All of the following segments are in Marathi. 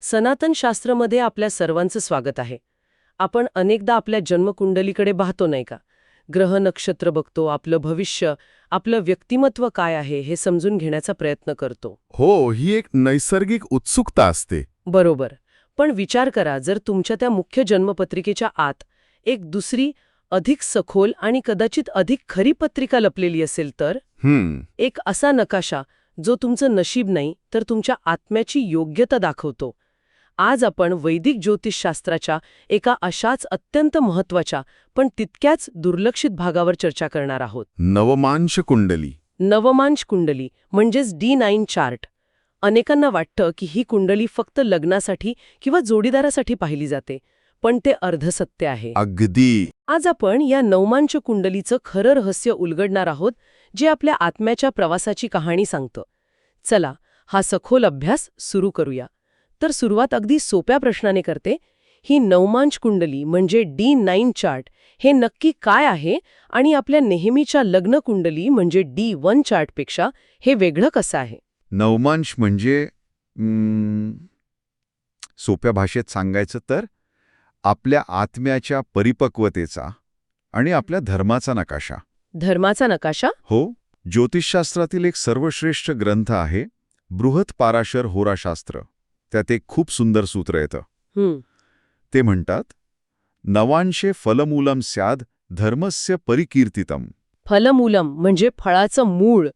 सनातन शास्त्रामध्ये आपल्या सर्वांचं स्वागत आहे. आपण अनेकदा आपल्या जन्मकुंडलीकडे पाहतो नाही का? ग्रह नक्षत्र बघतो, आपलं भविष्य, आपलं व्यक्तिमत्व काय आहे हे समजून घेण्याचा प्रयत्न करतो. हो, ही एक नैसर्गिक उत्सुकता असते. बरोबर. पण विचार करा, जर तुमच्या त्या मुख्य जन्मपत्रिकेच्या आत एक दुसरी, अधिक सखोल आणि कदाचित अधिक खरी पत्रिका लपलेली असेल तर? एक असा नकाशा जो तुमचं नशीब नाही तर तुमच्या आत्म्याची योग्यता दाखवतो. आज आपण वैदिक ज्योतिषशास्त्राच्या एका अशाच अत्यंत महत्त्वाच्या पण तितक्याच दुर्लक्षित भागावर चर्चा करणार आहोत. नवमांश कुंडली. नवमांश कुंडली म्हणजेच D9 चार्ट. अनेकांना वाटतं की ही कुंडली फक्त लग्नासाठी किंवा जोडीदारासाठी पाहिली जाते, पण ते अर्धसत्य आहे. अगदी. आज आपण या नवमांश कुंडलीचं खरं रहस्य उलगडणार आहोत, जे आपल्या आत्म्याच्या प्रवासाची कहाणी सांगतं. चला, हा सखोल अभ्यास सुरू करूया. तर सुरुवात अगदी सोप्या प्रश्नाने करते. ही नवमांश कुंडली म्हणजे D9 चार्ट हे नक्की काय आहे आणि आपल्या नेहमीच्या लग्न कुंडली म्हणजे D1 चार्टपेक्षा हे वेगळं कसं आहे? नवमांश म्हणजे सोप्या भाषेत सांगायचं तर आपल्या आत्म्याच्या परिपक्वतेचा आणि आपल्या धर्माचा नकाशा. धर्माचा नकाशा? हो, ज्योतिषशास्त्रातील एक सर्वश्रेष्ठ ग्रंथ आहे बृहत्पाराशर होराशास्त्र. त्यात एक खूप सुंदर सूत्र येतं. ते म्हणतात, नवांशे फलमूलम स्याद धर्मस्य परिकीर्तितम. फलमूलम म्हणजे फळाचं मूळ.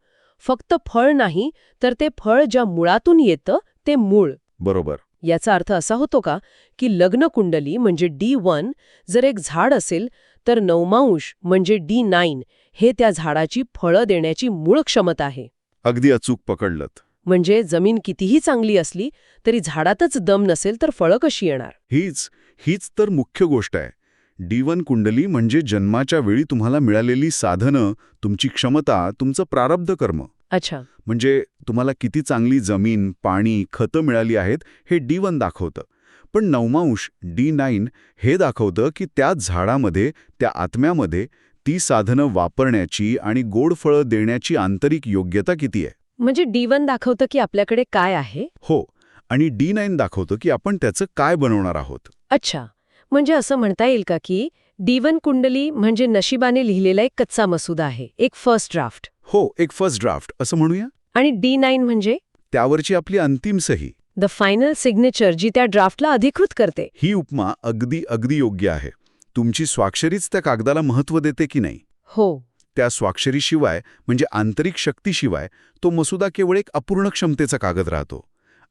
फक्त फळ नाही, तर ते फळ ज्या मुळातून येतं ते मूळ. बरोबर. याचा अर्थ असा होतो का की लग्न कुंडली म्हणजे D1 जर एक झाड असेल तर नवमांश म्हणजे D9 हे त्या झाडाची फळं देण्याची मूळ क्षमता आहे. अगदी अचूक पकडलत. म्हणजे जमीन कितीही चांगली असली तरी झाडातच दम नसेल तर फळं कशी येणार? हीच तर मुख्य गोष्ट आहे. D1 कुंडली म्हणजे जन्माच्या वेळी तुम्हाला मिळालेली साधनं, तुमची क्षमता, तुमचं प्रारब्ध कर्म. अच्छा. म्हणजे तुम्हाला किती चांगली जमीन, पाणी, खतं मिळाली आहेत हे D1 दाखवतं. पण नवमांश D9 हे दाखवतं की त्या झाडामध्ये, त्या आत्म्यामध्ये ती साधनं वापरण्याची आणि गोड फळं देण्याची आंतरिक योग्यता किती आहे. म्हणजे D1 दाखवतं की आपल्याकडे काय आहे? हो, आणि D9 दाखवतं की आपण त्याचं काय बनवणार आहोत. अच्छा. म्हणजे असं म्हणता येईल का की D1 कुंडली म्हणजे नशिबाने लिहिलेला एक कच्चा मसुदा आहे, एक फर्स्ट ड्राफ्ट. हो, एक फर्स्ट ड्राफ्ट असं म्हणूया. आणि D9 म्हणजे त्यावरची आपली अंतिम सही, द फायनल सिग्नेचर, जी त्या ड्राफ्टला अधिकृत करते. ही उपमा अगदी योग्य आहे. तुमची स्वाक्षरीच त्या कागदाला महत्त्व देते की नाही? हो. त्या स्वाक्षरीशिवाय म्हणजे आंतरिक शक्तीशिवाय तो मसुदा केवळ एक अपूर्ण क्षमतेचा कागद राहतो.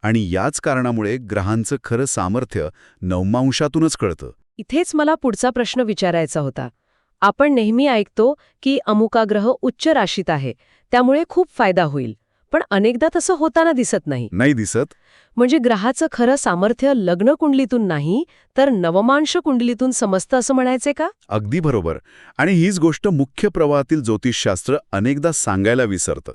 आणि याच कारणामुळे ग्रहांचं खरं सामर्थ्य नवमांशातूनच कळतं. इथेच मला पुढचा प्रश्न विचारायचा होता. आपण नेहमी ऐकतो की अमुका ग्रह उच्च राशीत आहे, त्यामुळे खूप फायदा होईल. पण अनेकदा तसं होताना दिसत नाही. नाही दिसत? म्हणजे ग्रहाचं खरं सामर्थ्य लग्न कुंडलीतून नाही तर नवमांश कुंडलीतून समजतं असं म्हणायचे का? अगदी बरोबर. आणि हीच गोष्ट मुख्य प्रवाहातील ज्योतिषशास्त्र अनेकदा सांगायला विसरतं.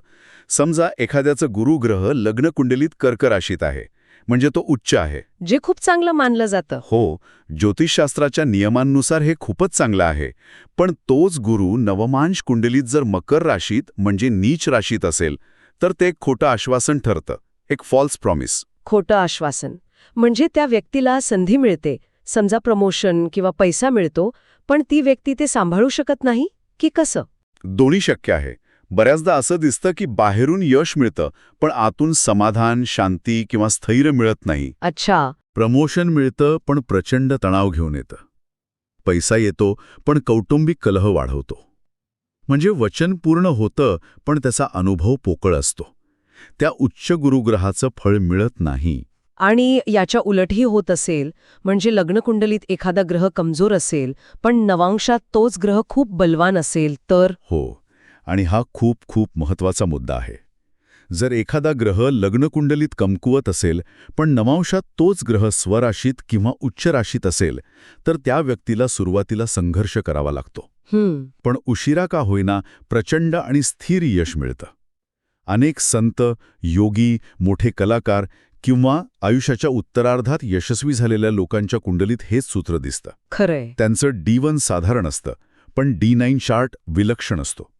समजा एखाद्याचं गुरुग्रह लग्न कुंडलीत कर्क राशीत आहे, म्हणजे तो उच्च आहे, जे खूप चांगलं मानलं जातं. हो, ज्योतिषशास्त्राच्या नियमांनुसार हे खूपच चांगलं आहे. पण तोच गुरु नवमांश कुंडलीत जर मकर राशीत म्हणजे नीच राशीत असेल तर ते एक खोटं आश्वासन ठरतं, एक फॉल्स प्रॉमिस. खोटं आश्वासन म्हणजे त्या व्यक्तीला संधी मिळते, समजा प्रमोशन किंवा पैसा मिळतो, पण ती व्यक्ती ते सांभाळू शकत नाही की कसं? दोन्ही शक्य आहे. बऱ्याचदा असं दिसतं की बाहेरून यश मिळतं पण आतून समाधान, शांती किंवा स्थैर्य मिळत नाही. अच्छा. प्रमोशन मिळतं पण प्रचंड तणाव घेऊन येतं. पैसा येतो पण कौटुंबिक कलह वाढवतो. म्हणजे वचन पूर्ण होतं पण त्याचा अनुभव पोकळ असतो. त्या उच्च गुरुग्रहाचं फळ मिळत नाही. आणि याच्या उलटही होत असेल, म्हणजे लग्नकुंडलीत एखादा ग्रह कमजोर असेल पण नवांशात तोच ग्रह खूप बलवान असेल तर? हो, आणि हा खूप महत्वाचा मुद्दा आहे. जर एखादा ग्रह लग्नकुंडलीत कमकुवत असेल पण नवांशात तोच ग्रह स्वराशीत किंवा उच्च राशीत असेल तर त्या व्यक्तीला सुरुवातीला संघर्ष करावा लागतो. पण उशिरा का होईना प्रचंड आणि स्थिर यश मिळतं. अनेक संत, योगी, मोठे कलाकार किंवा आयुष्याच्या उत्तरार्धात यशस्वी झालेल्या लोकांच्या कुंडलीत हेच सूत्र दिसतं. खरंय. त्यांचं D1 साधारण असतं पण D9 चार्ट विलक्षण असतो,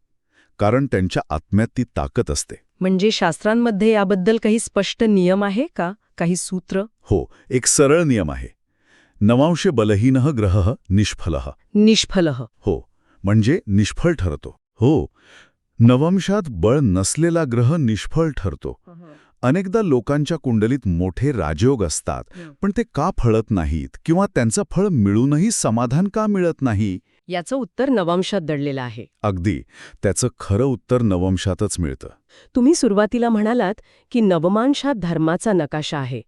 कारण त्यांच्या आत्म्यात ती ताकद असते. म्हणजे शास्त्रांमध्ये याबद्दल काही स्पष्ट नियम आहे का? काही सूत्र? हो, एक सरळ नियम आहे. नवांशे बलहीनः ग्रहः निष्फलः. निष्फलः. हो, म्हणजे निष्फळ ठरतो. हो, नवंशात बळ नसलेला ग्रह निष्फळ ठरतो. अनेकदा लोकांच्या कुंडलीत मोठे राजयोग असतात, पण ते का फळत नाहीत किंवा त्यांचं फळ मिळूनही समाधान का मिळत नाही? याचं उत्तर नवांशात दडलेलं आहे. अगदी, त्याचं खरं उत्तर नवंशातच मिळतं. तुम्ही सुरुवातीला म्हणालात की नवमांशात धर्माचा नकाशा आहे.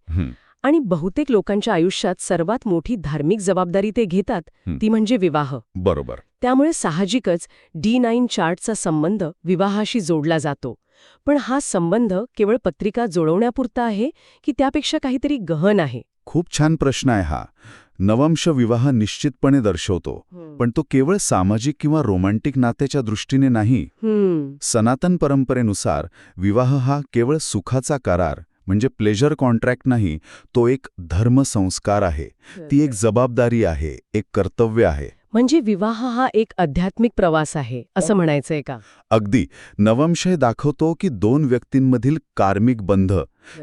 आणि बहुतेक लोकांच्या आयुष्यात सर्वात मोठी धार्मिक जबाबदारी ते घेतात, ती म्हणजे विवाह. बरोबर. त्यामुळे साहजिकच D9 चार्टचा संबंध विवाहाशी जोडला जातो. पण हा संबंध केवळ पत्रिका जुळवण्यापुरता आहे की त्यापेक्षा काहीतरी गहन आहे? खूप छान प्रश्न आहे हा. नवंश विवाह निश्चितपणे दर्शवतो, पण तो केवळ सामाजिक किंवा रोमॅन्टिक नात्याच्या दृष्टीने नाही. सनातन परंपरेनुसार विवाह हा केवळ सुखाचा करार म्हणजे प्लेजर कॉन्ट्रॅक्ट नाही, तो एक धर्मसंस्कार आहे. ती एक जबाबदारी आहे, एक कर्तव्य आहे. म्हणजे विवाह हा एक आध्यात्मिक प्रवास आहे असं म्हणायचंय का? अगदी. नवंश हे दाखवतो की दोन व्यक्तींमधील कार्मिक बंध,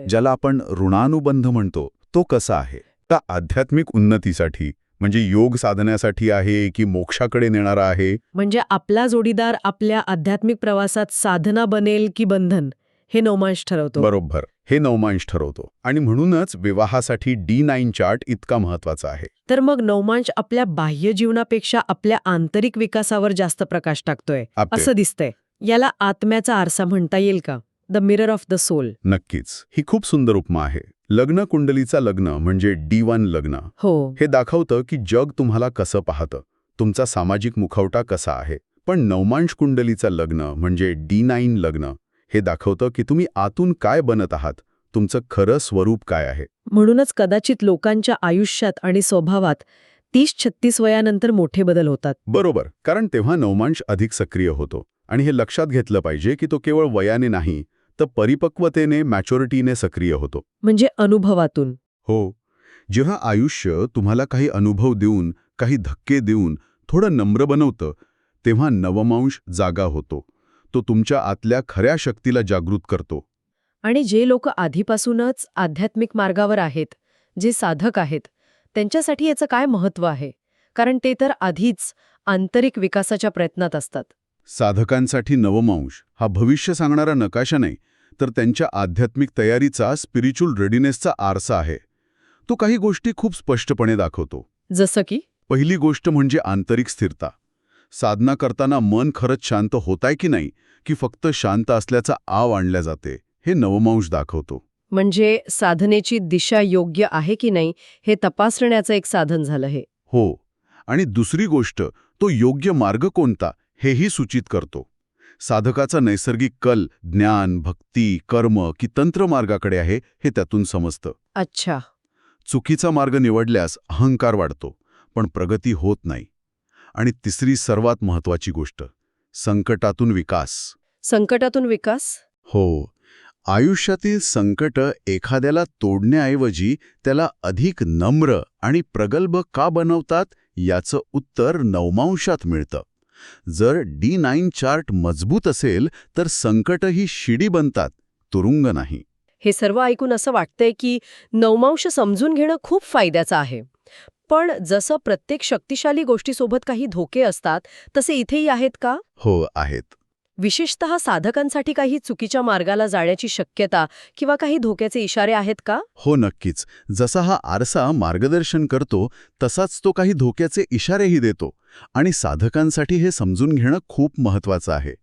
ज्याला आपण ऋणानुबंध म्हणतो, तो कसा आहे. का आध्यात्मिक उन्नतीसाठी म्हणजे योग साधण्यासाठी आहे की मोक्षाकडे नेणारा आहे? म्हणजे आपला जोडीदार आपल्या आध्यात्मिक प्रवासात साधना बनेल की बंधन, हे नवमांश ठरवतो. बरोबर, हे नवमांश ठरवतो. आणि म्हणूनच विवाहासाठी D9 चार्ट इतका महत्वाचा आहे. तर मग नवमांश आपल्या बाह्य जीवनापेक्षा आपल्या आंतरिक विकासावर जास्त प्रकाश टाकतोय असं दिसतंय. याला आत्म्याचा आरसा म्हणता येईल का? The mirror of the soul. नक्कीच, ही खूप सुंदर उपमा आहे. लग्न कुंडलीचा लग्न म्हणजे D1 लग्न. हो, हे दाखवतं की जग तुम्हाला कसं पाहतं, तुमचा सामाजिक मुखवटा कसा आहे. पण नवमांश कुंडलीचा लग्न म्हणजे D9 लग्न हे दाखवतं की तुम्ही आतून काय बनत आहात, तुमचं खरं स्वरूप काय आहे. म्हणूनच कदाचित लोकांच्या आयुष्यात आणि स्वभावात 30-36 वयानंतर मोठे बदल होतात. बरोबर, कारण तेव्हा नवमांश अधिक सक्रिय होतो. आणि हे लक्षात घेतलं पाहिजे की तो केवळ वयाने नाही, तर परिपक्वतेने, मॅच्युरिटीने सक्रिय होतो. म्हणजे अनुभवातून. हो, जेव्हा आयुष्य तुम्हाला काही अनुभव देऊन, काही धक्के देऊन थोडं नम्र बनवतं, तेव्हा नवमांश जागा होतो. तो तुमच्या आतल्या खऱ्या शक्तीला जागृत करतो. आणि जे लोक आधीपासूनच आध्यात्मिक मार्गावर आहेत, जे साधक आहेत, त्यांच्यासाठी याचं काय महत्त्व आहे? कारण ते तर आधीच आंतरिक विकासाच्या प्रयत्नात असतात. साधकांसाठी नवमांश हा भविष्य सांगणारा नकाशा नाही, तर त्यांच्या आध्यात्मिक तयारीचा, स्पिरिच्युअल रेडीनेसचा आरसा आहे. तो काही गोष्टी खूप स्पष्टपणे दाखवतो. जसं की? पहिली गोष्ट म्हणजे आंतरिक स्थिरता. साधना करताना मन खरंच शांत होताय की नाही, की फक्त शांत असल्याचा आव आणल्या जाते, हे नवमांश दाखवतो. म्हणजे साधनेची दिशा योग्य आहे की नाही हे तपासण्याचं एक साधन झालं हे. हो, आणि दुसरी गोष्ट, तो योग्य मार्ग कोणता हेही सूचित करतो. साधकाचा नैसर्गिक कल ज्ञान, भक्ती, कर्म की तंत्र मार्गाकडे आहे हे त्यातून समजतं. अच्छा. चुकीचा मार्ग निवडल्यास अहंकार वाढतो, पण प्रगती होत नाही. आणि तिसरी सर्वात महत्वाची गोष्ट, संकटातून विकास. संकटातून विकास? हो, आयुष्यातील संकट एखाद्याला तोडण्याऐवजी त्याला अधिक नम्र आणि प्रगल्भ का बनवतात याचं उत्तर नवमांशात मिळतं. जर D9 चार्ट मजबूत असेल तर संकटही शिडी बनतात, तुरुंग नाही. हे सर्व ऐकून असं वाटतंय की नवमांश समजून घेणं खूप फायद्याचं आहे. पण जसं प्रत्येक शक्तिशाली गोष्टीसोबत काही धोके असतात, तसे इथेही आहेत का? हो, आहेत. विशेषतः साधकांसाठी काही चुकीच्या मार्गाला जाण्याची शक्यता किंवा काही धोक्याचे इशारे आहेत का? हो, नक्कीच. जसा हा आरसा मार्गदर्शन करतो, तसाच तो काही धोक्याचे इशारेही देतो. आणि साधकांसाठी हे समजून घेणं खूप महत्वाचं आहे.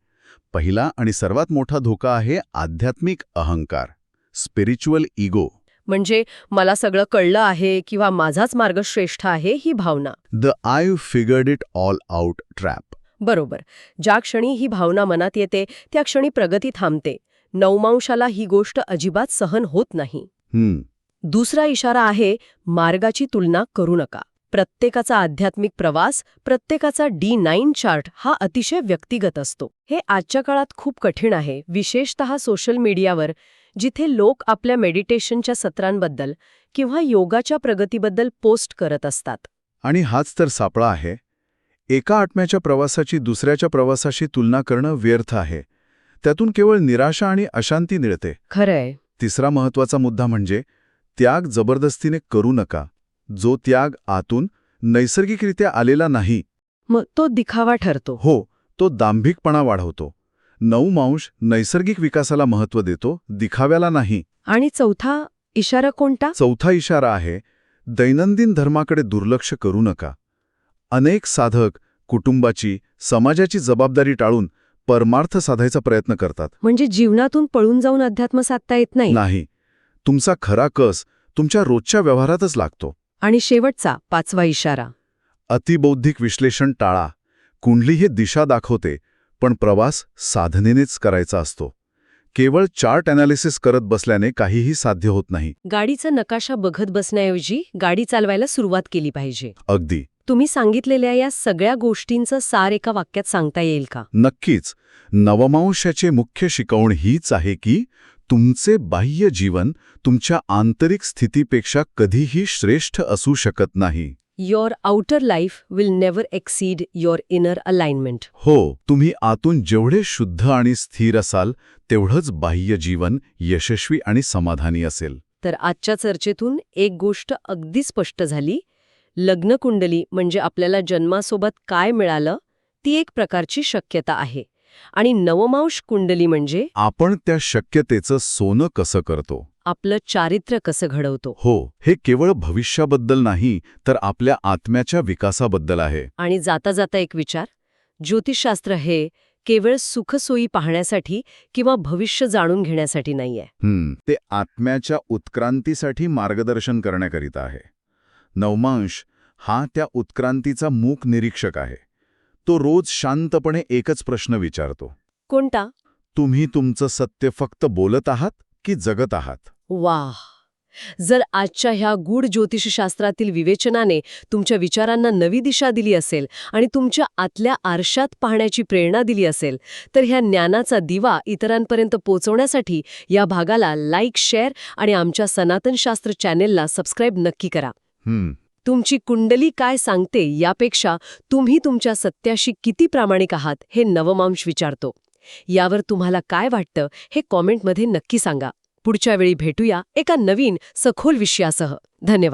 पहिला आणि सर्वात मोठा धोका आहे आध्यात्मिक अहंकार, स्पिरिच्युअल इगो. म्हणजे मला सगळं कळलं आहे किंवा माझाच मार्ग श्रेष्ठ आहे ही भावना. The I figured it all out trap. बरोबर. ज्या क्षणी ही भावना मनात येते त्या क्षणी प्रगती थांबते. नवमांशाला ही गोष्ट अजिबात सहन होत नाही. दुसरा इशारा आहे मार्गाची तुलना करू नका. प्रत्येकाचा आध्यात्मिक प्रवास, प्रत्येकाचा D9 चार्ट हा अतिशय व्यक्तिगत असतो. हे आजच्या काळात खूप कठीण आहे, विशेषतः सोशल मीडियावर, जिथे लोक आपल्या मेडिटेशनच्या सत्रांबद्दल किंवा योगाच्या प्रगतीबद्दल पोस्ट करत असतात. आणि हाच तर सापळा आहे. एका आत्म्याच्या प्रवासाची दुसऱ्याच्या प्रवासाशी तुलना करणं व्यर्थ आहे. त्यातून केवळ निराशा आणि अशांती मिळते. खरंय. तिसरा महत्वाचा मुद्दा म्हणजे त्याग जबरदस्तीने करू नका, जो त्याग आतून नैसर्गिकरित्या आलेला नाही. मग तो दिखावा ठरतो. हो, तो दांभिकपणा वाढवतो. नवमांश नैसर्गिक विकासाला महत्त्व देतो, दिखाव्याला नाही. आणि चौथा इशारा कोणता? चौथा इशारा आहे, दैनंदिन धर्माकडे दुर्लक्ष करू नका. अनेक साधक कुटुंबाची, समाजाची जबाबदारी टाळून परमार्थ साधायचा प्रयत्न करतात. म्हणजे जीवनातून पळून जाऊन अध्यात्म साधता येत नाही. नाही, तुमचा खरा कस तुमच्या रोजच्या व्यवहारातच लागतो. आणि शेवटचा 5वा इशारा. अतिबौद्धिक विश्लेषण टाळा. कुंडली हे दिशा दाखवते, पण प्रवास साधनेनेच करायचा असतो. केवळ चार्ट अॅनालिसिस करत बसल्याने काहीही साध्य होत नाही. गाडीचा नकाशा बघत बसण्याऐवजी गाडी चालवायला सुरुवात केली पाहिजे. अगदी. तुम्ही सांगितलेल्या या सगळ्या गोष्टींचं सार एका वाक्यात सांगता येईल का? नक्कीच. नवमांशाचे मुख्य शिकवण हीच आहे की तुमचे बाह्य जीवन तुमच्या आंतरिक स्थितीपेक्षा कधीही श्रेष्ठ असू शकत नाही. Your outer life will never exceed your inner alignment. हो, तुम्ही आतून जेवढे शुद्ध आणि स्थिर असाल तेवढंच बाह्य जीवन यशस्वी आणि समाधानी असेल. तर आजच्या चर्चेतून एक गोष्ट अगदी स्पष्ट झाली. लग्नकुंडली म्हणजे आपल्याला जन्मासोबत काय मिळालं ती एक प्रकारची शक्यता आहे. आणि नवमांश कुंडली म्हणजे आपण त्या शक्यतेचं सोनं कसं करतो, आपलं चारित्र्य कसं घडवतो. हो, हे केवळ भविष्याबद्दल नाही तर आपल्या आत्म्याच्या विकासाबद्दल आहे. आणि जाता जाता एक विचार, ज्योतिषशास्त्र हे केवळ सुखसोयी पाहण्यासाठी किंवा भविष्य जाणून घेण्यासाठी नाहीये. ते आत्म्याच्या उत्क्रांतीसाठी मार्गदर्शन करण्याकरिता आहे. नवमांश हा त्या उत्क्रांतीचा मूक निरीक्षक आहे. तो रोज शांतपणे एकच प्रश्न विचारतो. कोणता? तुम्ही तुमचं सत्य फक्त बोलत आहात की जगत आहात? वाह! जर आजच्या ह्या गूढ ज्योतिषशास्त्रातील विवेचनाने तुमच्या विचारांना नवी दिशा दिली असेल आणि तुमच्या आतल्या आरशात पाहण्याची प्रेरणा दिली असेल, तर ह्या ज्ञानाचा दिवा इतरांपर्यंत पोहोचवण्यासाठी या भागाला लाईक, शेअर आणि आमच्या सनातन शास्त्र चॅनेलला सबस्क्राईब नक्की करा. तुमची कुंडली काय सांगते यापेक्षा तुम्ही तुमच्या सत्याशी किती प्रामाणिक आहात हे नवमांश विचारतो. यावर तुम्हाला काय वाटतं हे कॉमेंटमध्ये नक्की सांगा. पुढच्या वेळी भेटूया एका नवीन सखोल विषयासह. धन्यवाद.